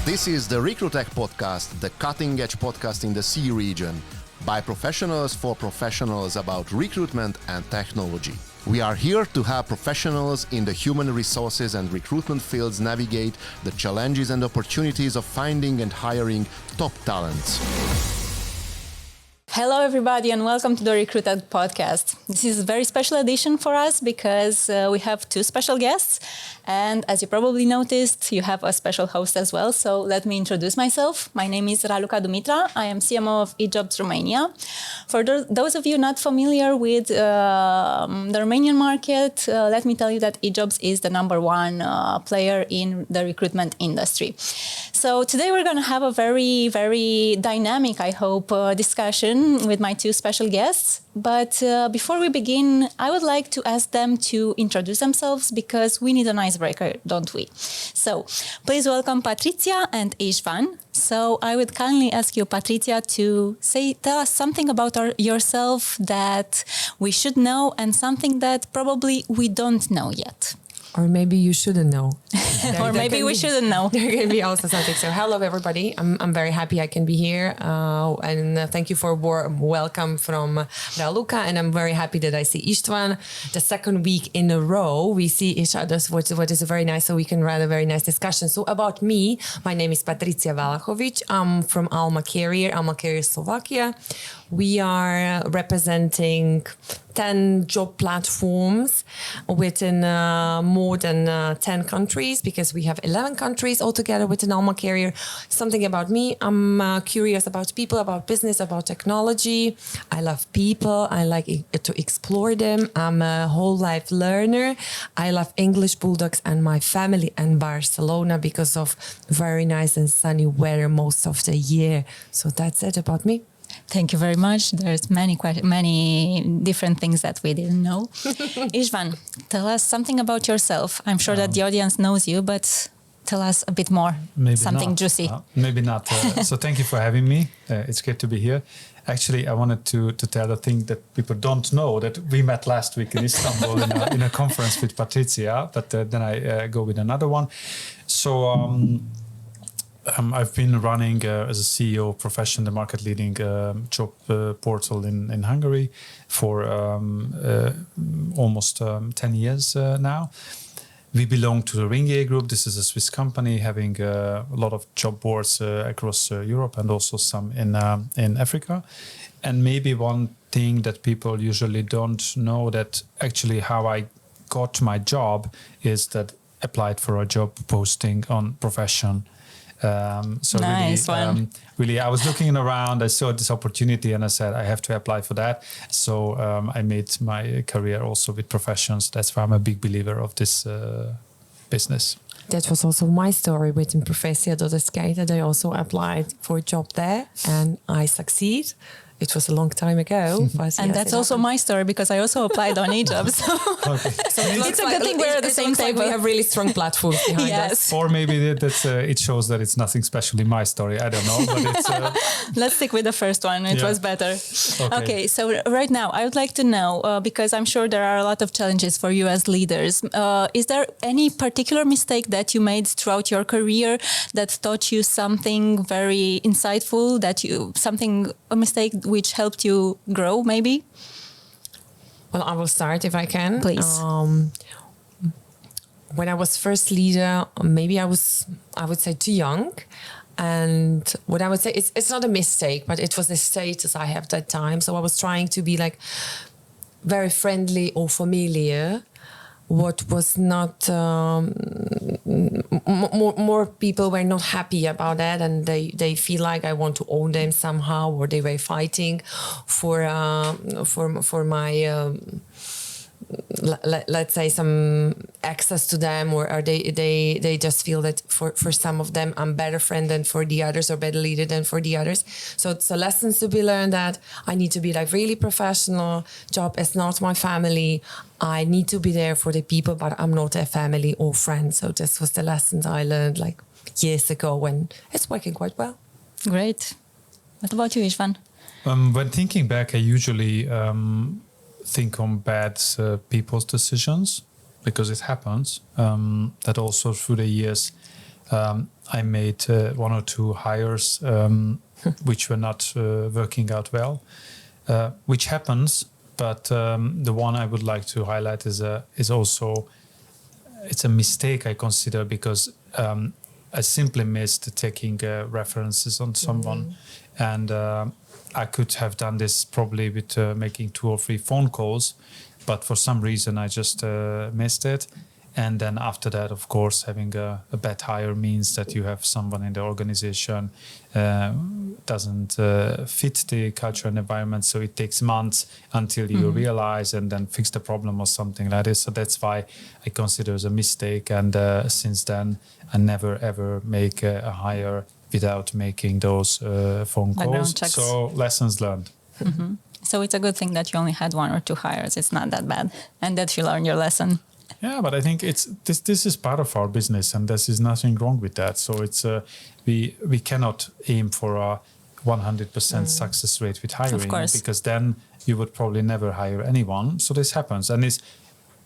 This is the recruiTECH podcast, the cutting-edge podcast in the CEE region, by professionals for professionals about recruitment and technology. We are here to help professionals in the human resources and recruitment fields navigate the challenges and opportunities of finding and hiring top talents. Hello, everybody, and welcome to the recruiTECH podcast. This is a very special edition for us because we have two special guests. And as you probably noticed, you have a special host as well. So let me introduce myself. My name is Raluca Dumitra. I am CMO of eJobs Romania. For those of you not familiar with the Romanian market, let me tell you that eJobs is the number one player in the recruitment industry. So today we're going to have a very, very dynamic, I hope, discussion with my two special guests. But before we begin, I would like to ask them to introduce themselves because we need an icebreaker, don't we? So please welcome Patrícia and István. So I would kindly ask you, Patrícia, to tell us something about yourself that we should know and something that probably we don't know yet. Or maybe you shouldn't know. Or maybe we shouldn't know. There can be also something. So hello, everybody. I'm very happy I can be here. And thank you for a warm welcome from Raluca. And I'm very happy that I see István. The second week in a row, we see each other, what is very nice. So we can run a very nice discussion. So about me, my name is Patrícia Valachovič. I'm from Alma Slovakia. We are representing 10 job platforms within more than 10 countries because we have 11 countries altogether within Alma Career. Something about me, I'm curious about people, about business, about technology. I love people. I like to explore them. I'm a whole life learner. I love English bulldogs and my family in Barcelona because of very nice and sunny weather most of the year. So that's it about me. Thank you very much. There's many different things that we didn't know. István, tell us something about yourself. I'm sure that the audience knows you, but tell us a bit more. Maybe something not. Juicy. Maybe not. So thank you for having me. It's great to be here. Actually, I wanted to tell the thing that people don't know, that we met last week in Istanbul in a conference with Patrícia, but then I go with another one. So I've been running as a CEO profession, the market-leading job portal in Hungary for almost 10 years now. We belong to the Ringier Group. This is a Swiss company having a lot of job boards across Europe and also some in Africa. And maybe one thing that people usually don't know, that actually how I got my job is that I applied for a job posting on Profession. So nice really, I was looking around, I saw this opportunity and I said, I have to apply for that. So I made my career also with Professions. That's why I'm a big believer of this business. That was also my story within Professia.sk, that I also applied for a job there and I succeed. It was a long time ago. But and yes, that's also my story because I also applied on eJobs. Okay. So it's a good thing we're at the same table. Like we have really strong platforms behind us. Or maybe that's it shows that it's nothing special in my story. I don't know. But it's, let's stick with the first one. It was better. Okay. So right now I would like to know, because I'm sure there are a lot of challenges for you as leaders. Is there any particular mistake that you made throughout your career that taught you something very insightful, a mistake which helped you grow, maybe? Well, I will start if I can. Please. When I was first leader, maybe I would say too young. And what I would say, it's not a mistake, but it was the status I had at that time. So I was trying to be like very friendly or familiar. What was not, more people were not happy about that, and they feel like I want to own them somehow, or they were fighting for my let's say some access to them, or they just feel that for some of them I'm better friend than for the others, or better leader than for the others. So it's a lessons to be learned that I need to be like really professional. Job is not my family. I need to be there for the people, but I'm not a family or friend. So this was the lessons I learned like years ago, and it's working quite well. Great. What about you, István? When thinking back, I usually think on bad people's decisions, because it happens. That also through the years, I made one or two hires which were not working out well, which happens. But the one I would like to highlight is also, it's a mistake I consider, because I simply missed taking references on someone, and I could have done this probably with making 2 or 3 phone calls, but for some reason I just missed it. And then after that, of course, having a bad hire means that you have someone in the organization doesn't fit the culture and environment. So it takes months until you realize and then fix the problem or something like this. So that's why I consider it a mistake. And since then, I never ever make a hire without making those phone calls. So lessons learned. Mm-hmm. So it's a good thing that you only had 1 or 2 hires. It's not that bad, and that you learned your lesson. Yeah, but I think this is part of our business, and there is nothing wrong with that. So it's we cannot aim for a 100% success rate with hiring, because then you would probably never hire anyone. So this happens, and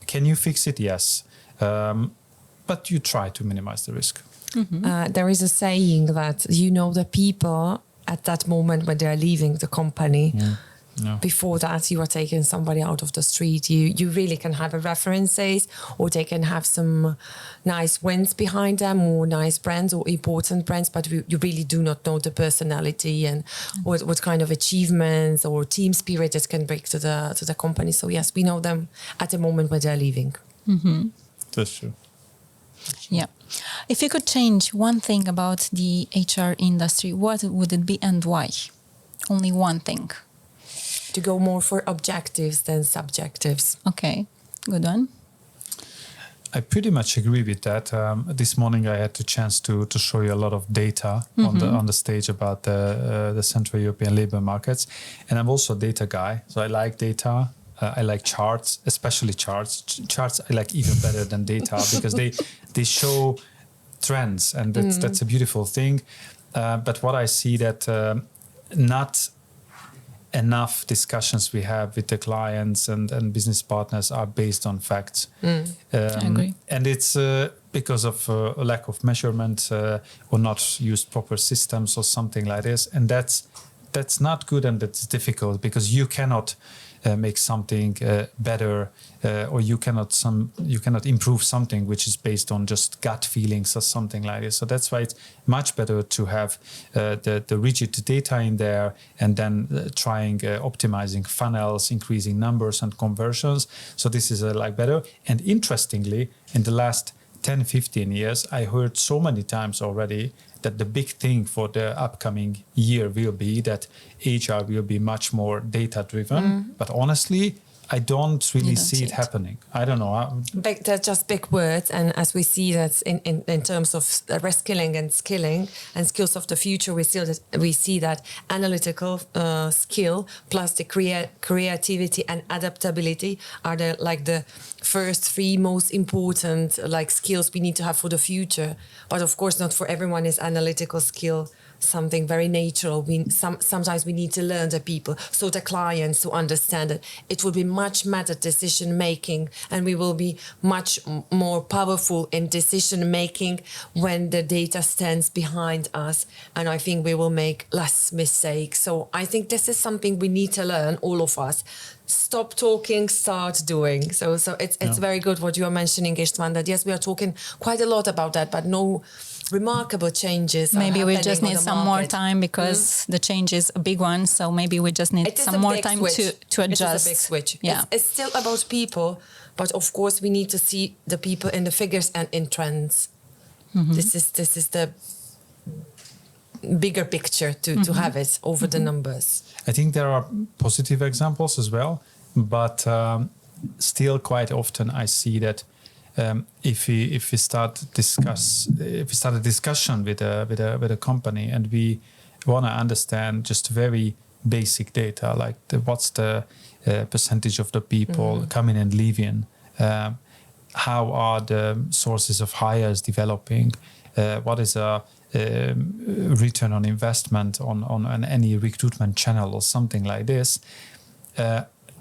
can you fix it? Yes, but you try to minimize the risk. Mm-hmm. There is a saying that the people at that moment when they are leaving the company. Yeah. No. Before that, you are taking somebody out of the street. You really can have a references, or they can have some nice wins behind them, or nice brands or important brands, but you really do not know the personality and what kind of achievements or team spirit it can bring to the company. So yes, we know them at the moment when they're leaving. Mm-hmm. That's true. Yeah. If you could change one thing about the HR industry, what would it be and why? Only one thing. To go more for objectives than subjectives. Okay, good one. I pretty much agree with that. This morning I had the chance to show you a lot of data on the stage about the Central European labor markets, and I'm also a data guy, so I like data. I like charts, especially charts. Charts I like even better than data because they show trends, and that's a beautiful thing. But what I see that not enough discussions we have with the clients and business partners are based on facts. I agree. And it's because of a lack of measurement or not used proper systems or something like this. And that's not good, and that's difficult because you cannot make something better or you cannot improve something which is based on just gut feelings or something like this. So that's why it's much better to have the rigid data in there and then trying optimizing funnels, increasing numbers and conversions. So this is better. And interestingly, in the last 10-15 years, I heard so many times already that the big thing for the upcoming year will be that HR will be much more data-driven. But honestly, I don't really see it happening. I don't know. They're just big words. And as we see that in terms of reskilling and skilling and skills of the future, we see that analytical skill plus the creativity and adaptability are the first 3 most important skills we need to have for the future. But of course, not for everyone is analytical skill something very natural. Sometimes we need to learn the people, so the clients to understand it. It will be much better decision making, and we will be much more powerful in decision making when the data stands behind us. And I think we will make less mistakes. So I think this is something we need to learn, all of us. Stop talking, start doing. So it's very good what you are mentioning, István, that yes, we are talking quite a lot about that, but no remarkable changes. Maybe we just need some more time because the change is a big one. So maybe we just need some more time to adjust. It is a big switch. Yeah. It's still about people, but of course we need to see the people in the figures and in trends. This is the bigger picture to have it over the numbers. I think there are positive examples as well, but still quite often I see that if we start a discussion with a company and we want to understand just very basic data, like what's the percentage of the people coming and leaving, how are the sources of hires developing, what is a return on investment on any recruitment channel or something like this.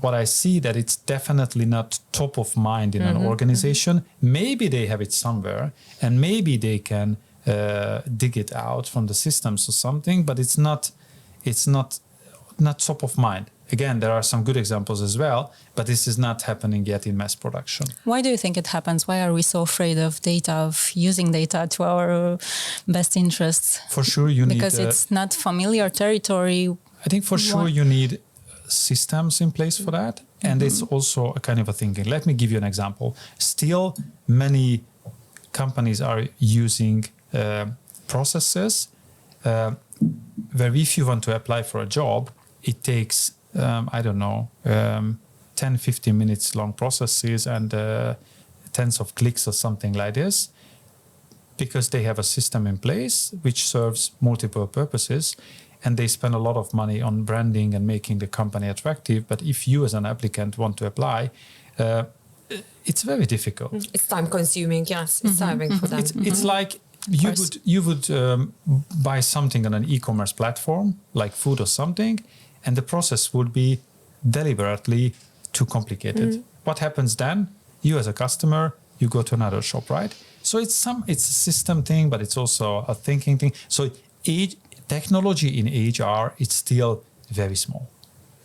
What I see that it's definitely not top of mind in an organization. Maybe they have it somewhere, and maybe they can dig it out from the systems or something, but it's not top of mind. Again, there are some good examples as well, but this is not happening yet in mass production. Why do you think it happens? Why are we so afraid of data, of using data to our best interests? For sure, you need... Because it's not familiar territory. I think for sure you need systems in place for that. And it's also a kind of a thinking. Let me give you an example. Still, many companies are using processes where if you want to apply for a job, it takes... 10, 15 minutes long processes and tens of clicks or something like this, because they have a system in place which serves multiple purposes, and they spend a lot of money on branding and making the company attractive. But if you as an applicant want to apply, it's very difficult. It's time consuming, yes. It's tiring for them. It's like you would buy something on an e-commerce platform, like food or something, and the process would be deliberately too complicated. What happens then? You as a customer, you go to another shop, right? So it's a system thing, but it's also a thinking thing. So technology in HR, it's still very small.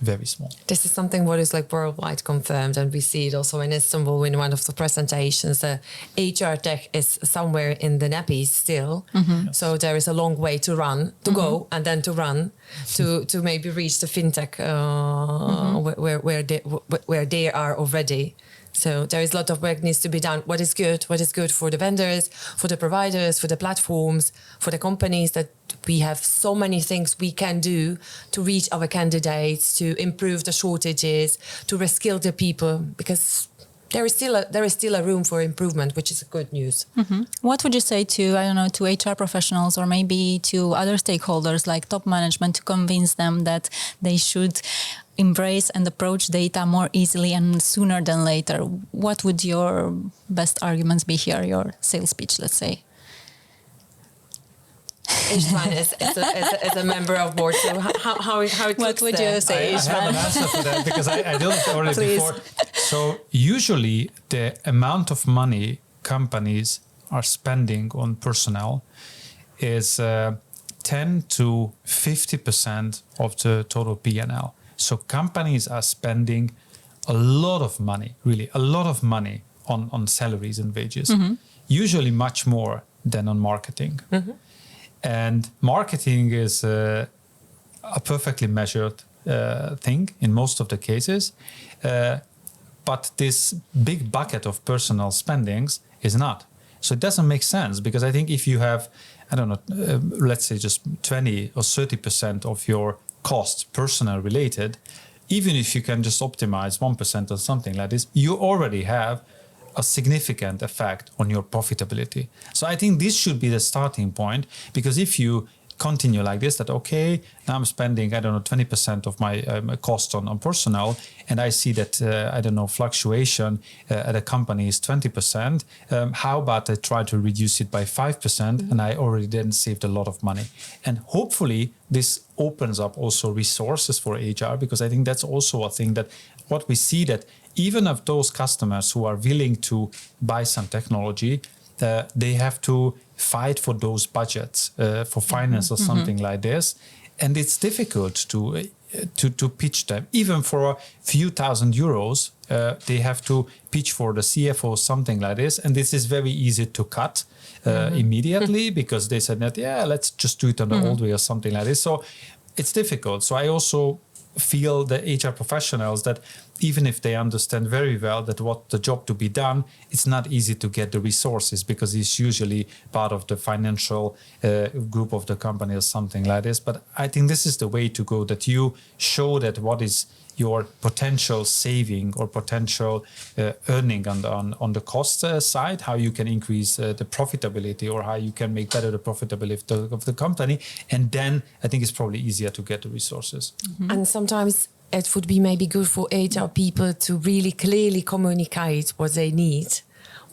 Very small. This is something what is like worldwide confirmed, and we see it also in Istanbul in one of the presentations. HR tech is somewhere in the nappies still, so there is a long way to run, to go, and then to run to maybe reach the fintech where they are already. So there is a lot of work needs to be done. What is good for the vendors, for the providers, for the platforms, for the companies, that we have so many things we can do to reach our candidates, to improve the shortages, to reskill the people, because there is still a room for improvement, which is good news. What would you say to HR professionals or maybe to other stakeholders like top management to convince them that they should embrace and approach data more easily and sooner than later? What would your best arguments be here, your sales pitch, let's say? István is a member of board, so how it what looks would there. you say, I István? have an answer for that because I did it already Please. before. So usually the amount of money companies are spending on personnel is 10 to 50% of the total P&L. So companies are spending a lot of money, really a lot of money on salaries and wages, usually much more than on marketing. And marketing is a perfectly measured thing in most of the cases. But this big bucket of personal spendings is not. So it doesn't make sense, because I think if you have, let's say just 20 or 30% of your costs personal related, even if you can just optimize 1% or something like this, you already have a significant effect on your profitability. So I think this should be the starting point, because if you continue like this, that okay, now I'm spending 20% of my cost on personnel, and I see that fluctuation at a company is 20%. How about I try to reduce it by 5%, and I already then saved a lot of money. And hopefully this opens up also resources for HR, because I think that's also a thing that what we see, that even of those customers who are willing to buy some technology, they have to fight for those budgets for finance or something like this, and it's difficult to pitch them. Even for a few €1,000, they have to pitch for the CFO, something like this, and this is very easy to cut immediately because they said that let's just do it on the old way or something like this. So it's difficult. So I also feel the HR professionals that even if they understand very well that what the job to be done, it's not easy to get the resources, because it's usually part of the financial group of the company or something like this. But I think this is the way to go, that you show that what is your potential saving or potential earning on the cost side, how you can increase the profitability, or how you can make better the profitability of the company. And then I think it's probably easier to get the resources. And sometimes it would be maybe good for HR people to really clearly communicate what they need,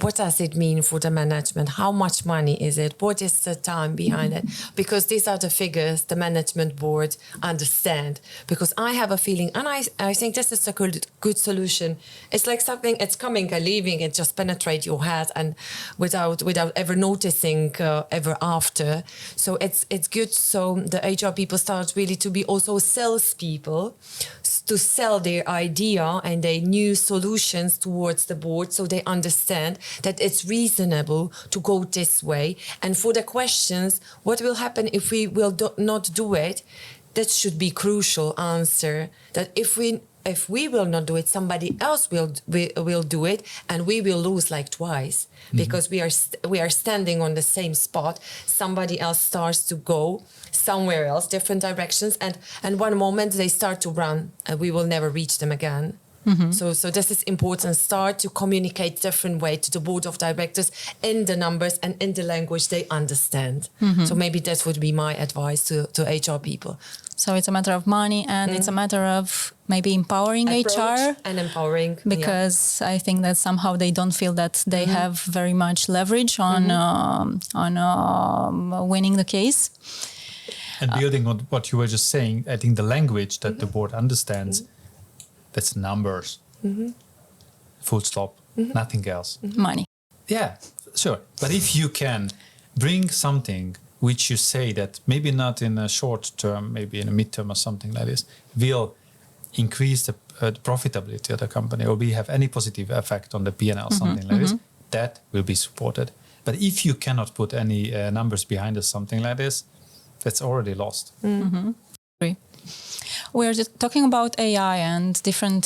what does it mean for the management? How much money is it? What is the time behind it? Because these are the figures the management board understand. Because I have a feeling, and I think this is a good solution. It's like something, it's coming and leaving, it just penetrates your head and without ever noticing ever after. So it's good. So the HR people start really to be also salespeople, to sell their idea and their new solutions towards the board, so they understand that it's reasonable to go this way. And for the questions, what will happen if we will not do it? That should be crucial answer. That if we will not do it, somebody else will do it, and we will lose like twice, because we are standing on the same spot. Somebody else starts to go somewhere else, different directions, and one moment they start to run, and we will never reach them again. So this is important. Start to communicate different way to the board of directors in the numbers and in the language they understand. So maybe that would be my advice to HR people. So it's a matter of money, and it's a matter of maybe empowering HR. And empowering. Because I think that somehow they don't feel that they have very much leverage on winning the case. And building on what you were just saying, I think the language that the board understands, that's numbers. Full stop. Nothing else. Money. Yeah, sure. But if you can bring something which you say that maybe not in a short term, maybe in a midterm or something like this, will increase the profitability of the company, or we have any positive effect on the P&L, something like this, that will be supported. But if you cannot put any numbers behind something like this, that's already lost. We're just talking about AI and different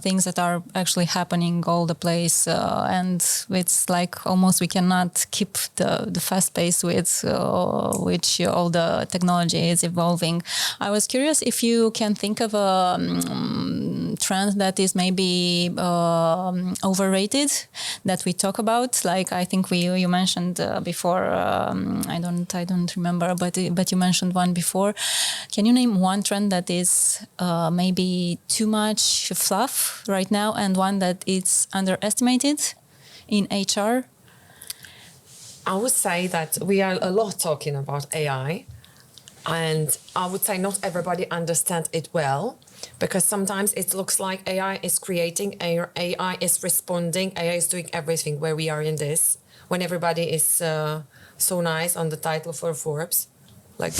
things that are actually happening all the place, and it's like almost we cannot keep the fast pace with which all the technology is evolving. I was curious if you can think of a trend that is maybe overrated that we talk about. Like I think you mentioned before. I don't remember, but you mentioned one before. Can you name one trend that is maybe too much fluff right now, and one that is underestimated in HR? I would say that we are a lot talking about AI, and I would say not everybody understands it well, because sometimes it looks like AI is creating, AI is responding, AI is doing everything, where we are in this, when everybody is so nice on the title for Forbes. Like...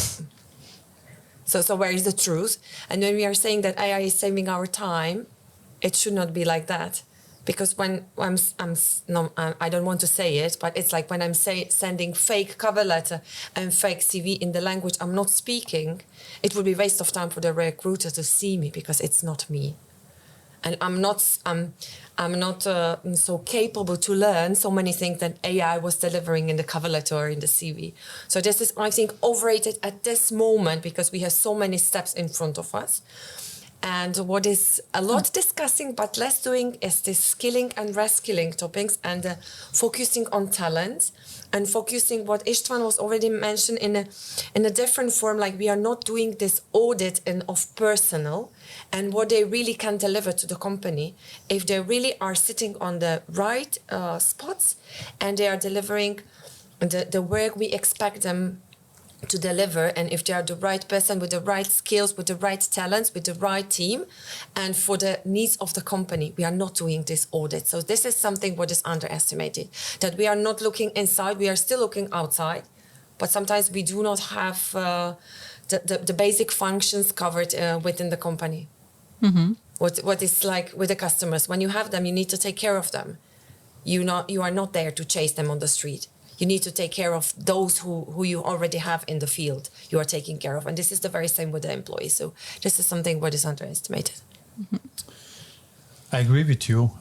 So where is the truth? And when we are saying that AI is saving our time, it should not be like that. Because when I don't want to say it, but it's like when I'm sending fake cover letter and fake CV in the language I'm not speaking, it would be waste of time for the recruiter to see me, because it's not me. And I'm not so capable to learn so many things that AI was delivering in the cover letter or in the CV. So this is, I think, overrated at this moment, because we have so many steps in front of us. And what is a lot discussing but less doing is this skilling and reskilling topics, and focusing on talent, and focusing what István was already mentioned in a different form. Like we are not doing this audit of personnel and what they really can deliver to the company. If they really are sitting on the right spots and they are delivering the work we expect them to deliver, and if they are the right person with the right skills, with the right talents, with the right team, and for the needs of the company, we are not doing this audit. So this is something what is underestimated, that we are not looking inside, we are still looking outside, but sometimes we do not have the basic functions covered within the company. What is like with the customers, when you have them, you need to take care of them. You are not there to chase them on the street. You need to take care of those who you already have in the field. You are taking care of, and this is the very same with the employees. So this is something what is underestimated. I agree with you.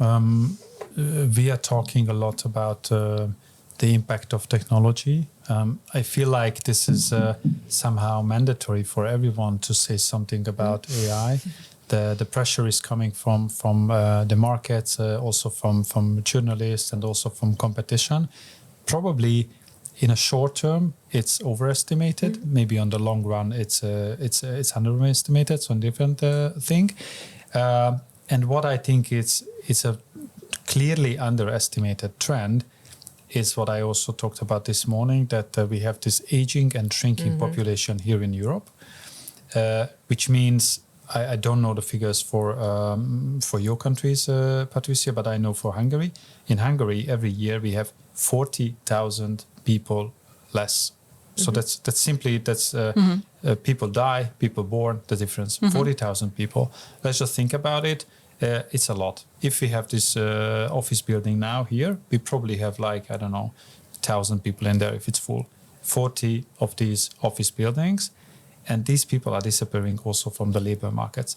We are talking a lot about the impact of technology. I feel like this is somehow mandatory for everyone to say something about AI. The pressure is coming from the markets, also from journalists, and also from competition. Probably in a short term, it's overestimated. Maybe on the long run, it's underestimated. So a different thing. And what I think it's a clearly underestimated trend is what I also talked about this morning, that we have this aging and shrinking population here in Europe, which means I don't know the figures for your countries, Patrícia, but I know for Hungary. In Hungary, every year we have 40,000 people less. So that's people die, people born, the difference. 40,000 people. Let's just think about it. It's a lot. If we have this office building now here, we probably have 1,000 people in there if it's full. 40 of these office buildings. And these people are disappearing also from the labor markets.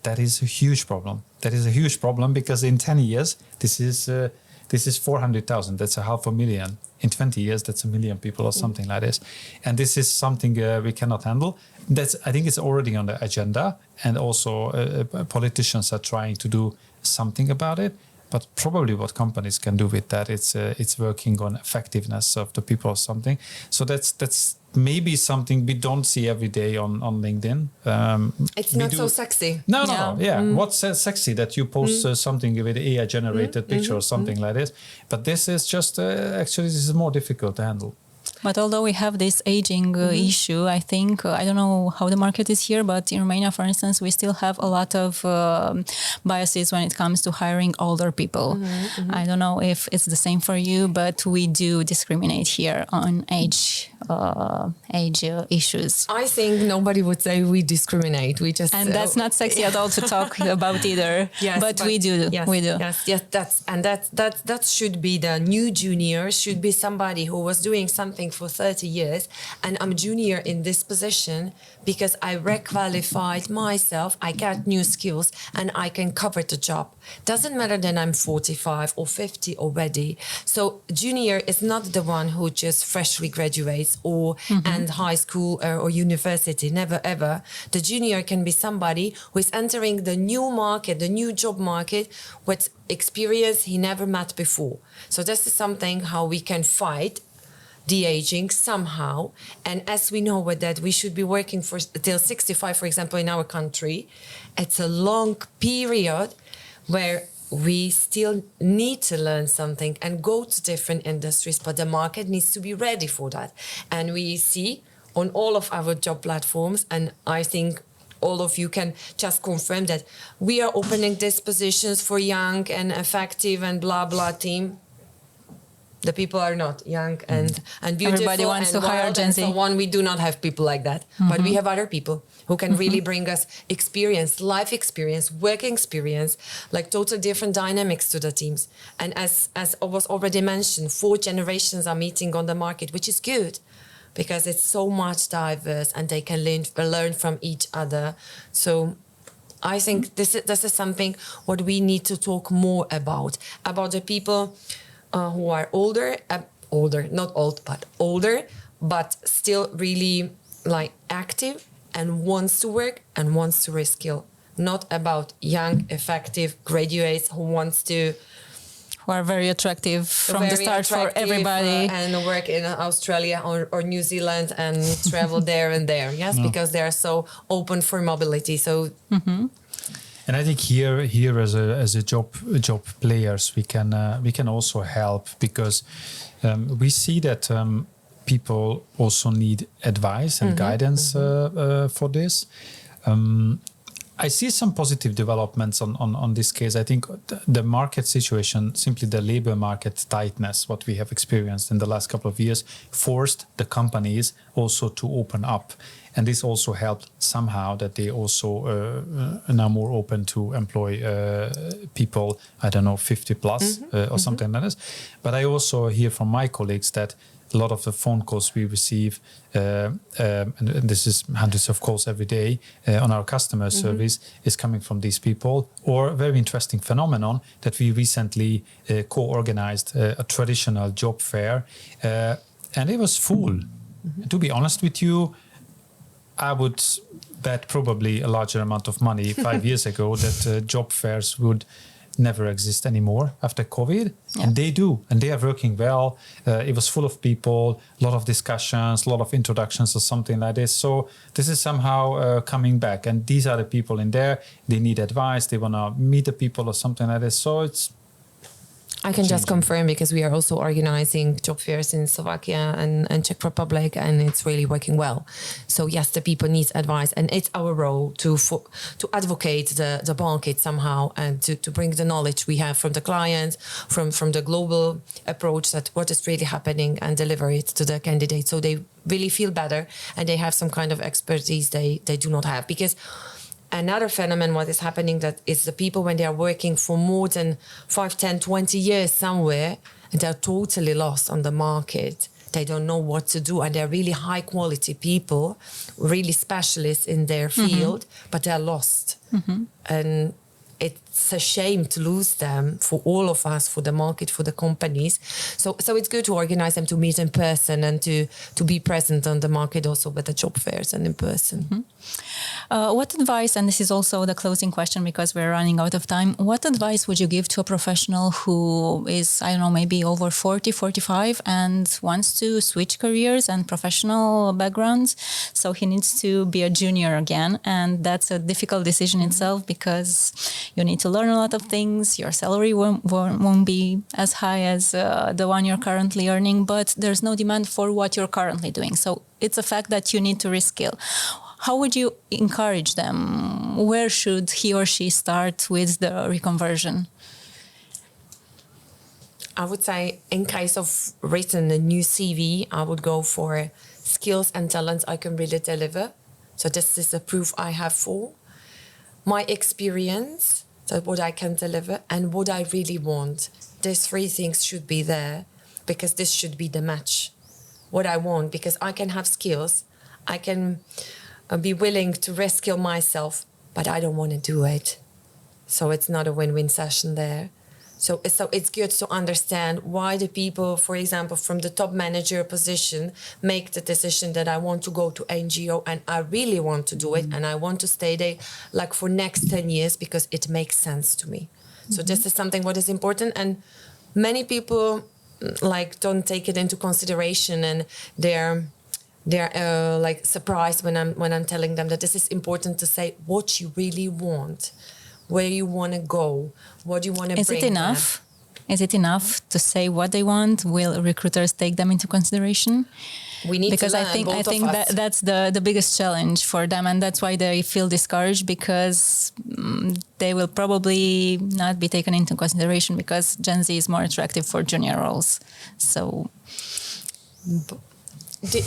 That is a huge problem. That is a huge problem because in 10 years, this is 400,000. That's 500,000. In 20 years, that's 1 million people or something like this. And this is something we cannot handle. I think it's already on the agenda. And also politicians are trying to do something about it. But probably what companies can do with that, it's working on effectiveness of the people or something. So that's maybe something we don't see every day on LinkedIn. It's not so sexy. No. What's sexy that you post something with AI generated picture or something like this? But this is just actually this is more difficult to handle. But although we have this aging issue, I think, I don't know how the market is here, but in Romania, for instance, we still have a lot of biases when it comes to hiring older people. I don't know if it's the same for you, but we do discriminate here on age issues. I think nobody would say we discriminate. We just and that's not sexy at all to talk about either. Yes, but we do. Yes, we do. Yes. That should be the new junior. Should be somebody who was doing something for 30 years, and I'm junior in this position because I requalified myself. I got new skills, and I can cover the job. Doesn't matter that I'm 45 or 50 already. So junior is not the one who just freshly graduates or and high school or university. Never ever. The junior can be somebody who is entering the new market, the new job market, with experience he never met before. So this is something how we can fight de-aging somehow. And as we know with that, we should be working for till 65, for example, in our country. It's a long period where we still need to learn something and go to different industries, but the market needs to be ready for that. And we see on all of our job platforms, and I think all of you can just confirm that we are opening these positions for young and effective and blah, blah team. The people are not young and beautiful. Everybody wants to hire Gen Z. And so on. We do not have people like that. But we have other people who can really bring us experience, life experience, working experience, like total different dynamics to the teams. And as was already mentioned, 4 generations are meeting on the market, which is good because it's so much diverse and they can learn from each other. So I think this is something what we need to talk more about the people who are older, not old, but older, but still really like active and wants to work and wants to reskill. Not about young, effective graduates who are very attractive from the start for everybody. And work in Australia or New Zealand and travel there and there. Yes, because they are so open for mobility. So. And I think here as a job players we can also help because we see that people also need advice and guidance for this. I see some positive developments on this case. I think the market situation, simply the labor market tightness, what we have experienced in the last couple of years, forced the companies also to open up. And this also helped somehow that they also are now more open to employ people, 50 plus or something like this. But I also hear from my colleagues that a lot of the phone calls we receive, and this is hundreds of calls every day on our customer service, is coming from these people. Or a very interesting phenomenon that we recently co-organized a traditional job fair, and it was full. To be honest with you, I would bet probably a larger amount of money 5 years ago that job fairs would never exist anymore after COVID. Yeah. And they do. And they are working well. It was full of people, a lot of discussions, a lot of introductions or something like this. So this is somehow coming back. And these are the people in there. They need advice. They want to meet the people or something like this. So I can just confirm, because we are also organizing job fairs in Slovakia and Czech Republic, and it's really working well. So yes, the people need advice, and it's our role to advocate the market somehow, and to bring the knowledge we have from the clients, from the global approach, that what is really happening, and deliver it to the candidates so they really feel better and they have some kind of expertise they do not have. Because another phenomenon what is happening, that is the people, when they are working for more than 5, 10, 20 years somewhere, and they're totally lost on the market. They don't know what to do, and they're really high quality people, really specialists in their field, but they're lost. And it's a shame to lose them, for all of us, for the market, for the companies. So it's good to organize them to meet in person, and to be present on the market also with the job fairs and in person. What advice, and this is also the closing question because we're running out of time, what advice would you give to a professional who is, I don't know, maybe over 40, 45 and wants to switch careers and professional backgrounds? So he needs to be a junior again, and that's a difficult decision itself, because you need to learn a lot of things. Your salary won't be as high as the one you're currently earning, but there's no demand for what you're currently doing. So it's a fact that you need to reskill. How would you encourage them? Where should he or she start with the reconversion? I would say, in case of written a new CV, I would go for skills and talents I can really deliver. So this is the proof I have for my experience, so what I can deliver, and what I really want. These 3 things should be there, because this should be the match. What I want, because I can have skills, I can be willing to reskill myself, but I don't want to do it. So it's not a win-win session there. So it's good to understand why the people, for example, from the top manager position, make the decision that I want to go to NGO, and I really want to do it, and I want to stay there like for next 10 years, because it makes sense to me. So this is something what is important, and many people like don't take it into consideration, and they're like surprised when I'm telling them that this is important to say what you really want, where you want to go, what you want to bring. Is it enough? Is it enough to say what they want? Will recruiters take them into consideration? We need because to learn, I think that's the biggest challenge for them, and that's why they feel discouraged, because they will probably not be taken into consideration because Gen Z is more attractive for junior roles. So.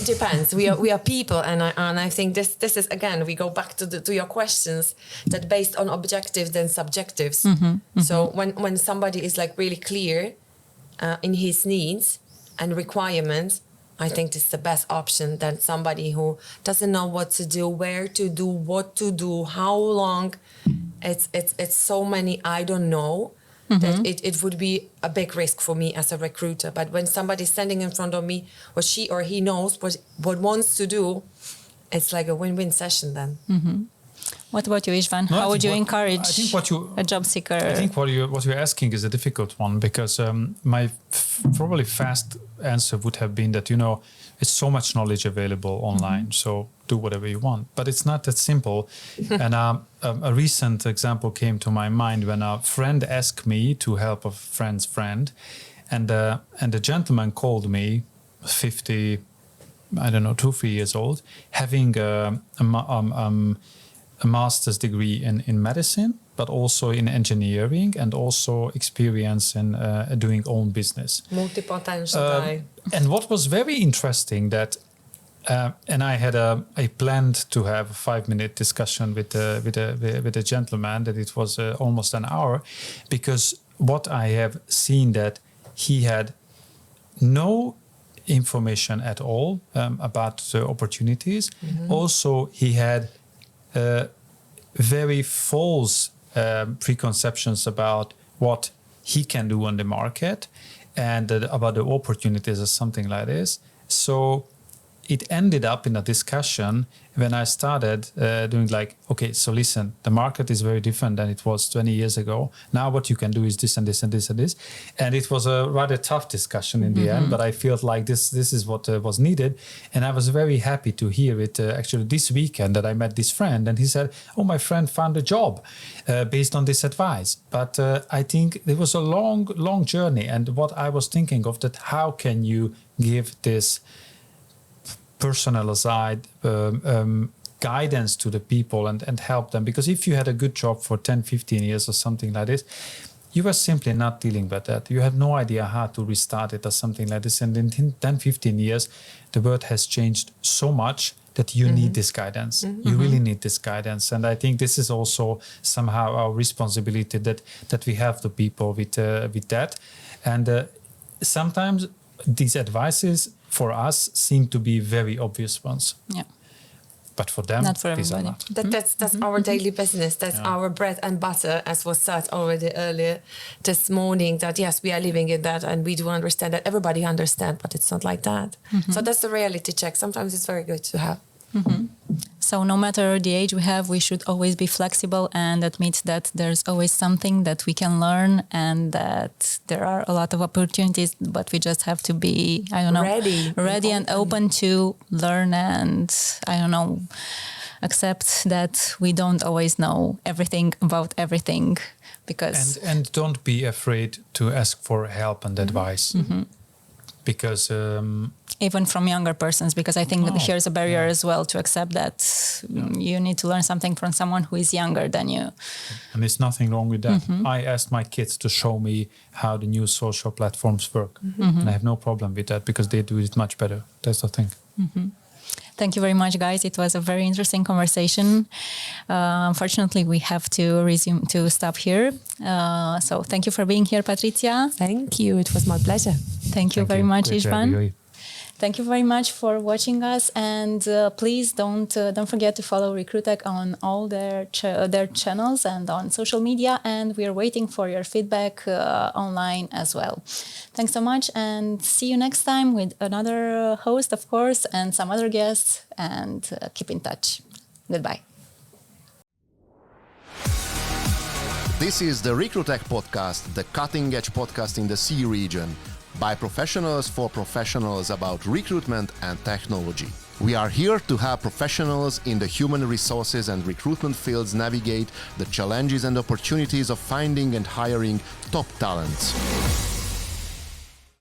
Depends. We are people, and I think this is, again, we go back to your questions, that based on objectives and subjectives. So when somebody is like really clear in his needs and requirements, I think this is the best option than somebody who doesn't know what to do, where to do, what to do, how long. It's so many I don't know. That it would be a big risk for me as a recruiter. But when somebody's standing in front of me, what she or he knows what wants to do, it's like a win-win session then. What about you, István? How would you encourage a job seeker? I think what you're asking is a difficult one, because my probably fast answer would have been that, it's so much knowledge available online, so do whatever you want. But it's not that simple. And a recent example came to my mind when a friend asked me to help a friend's friend, and the gentleman called me, 50, I don't know, 2-3 years old, having a master's degree in medicine, but also in engineering, and also experience in doing own business. Multi-potential guy. And what was very interesting that, and I planned to have a 5-minute discussion with a gentleman, that it was almost an hour, because what I have seen, that he had no information at all about the opportunities. Also, he had very false preconceptions about what he can do on the market, and about the opportunities or something like this. So it ended up in a discussion when I started doing like, okay, so listen, the market is very different than it was 20 years ago. Now what you can do is this and this and this and this. And it was a rather tough discussion in the end, but I felt like this is what was needed. And I was very happy to hear it actually this weekend that I met this friend and he said, oh, my friend found a job based on this advice. But I think it was a long journey. And what I was thinking of that, how can you give this personalized guidance to the people and help them? Because if you had a good job for 10, 15 years or something like this, you were simply not dealing with that. You have no idea how to restart it or something like this. And in 10, 15 years, the world has changed so much that you need this guidance. You really need this guidance. And I think this is also somehow our responsibility that we have the people with that. And sometimes these advices for us seem to be very obvious ones. Yeah. But for them, not for these are everybody. not. That's our daily business. That's our bread and butter, as was said already earlier this morning, that yes, we are living in that and we do understand that. Everybody understands, but it's not like that. So that's the reality check. Sometimes it's very good to have. So no matter the age we have, we should always be flexible and admit that there's always something that we can learn and that there are a lot of opportunities, but we just have to be, ready and open to learn and, accept that we don't always know everything about everything. Because and don't be afraid to ask for help and advice. Because even from younger persons, because I think that here's a barrier as well to accept that you need to learn something from someone who is younger than you. And there's nothing wrong with that. I asked my kids to show me how the new social platforms work. And I have no problem with that because they do it much better. That's the thing. Thank you very much, guys. It was a very interesting conversation. Unfortunately, we have to stop here. So thank you for being here, Patrícia. Thank you. It was my pleasure. Thank you very much, István. Thank you very much for watching us, and please don't forget to follow recruiTECH on all their channels and on social media. And we are waiting for your feedback online as well. Thanks so much, and see you next time with another host, of course, and some other guests. And keep in touch. Goodbye. This is the recruiTECH podcast, the cutting-edge podcast in the CEE region, by professionals for professionals about recruitment and technology. We are here to help professionals in the human resources and recruitment fields navigate the challenges and opportunities of finding and hiring top talents.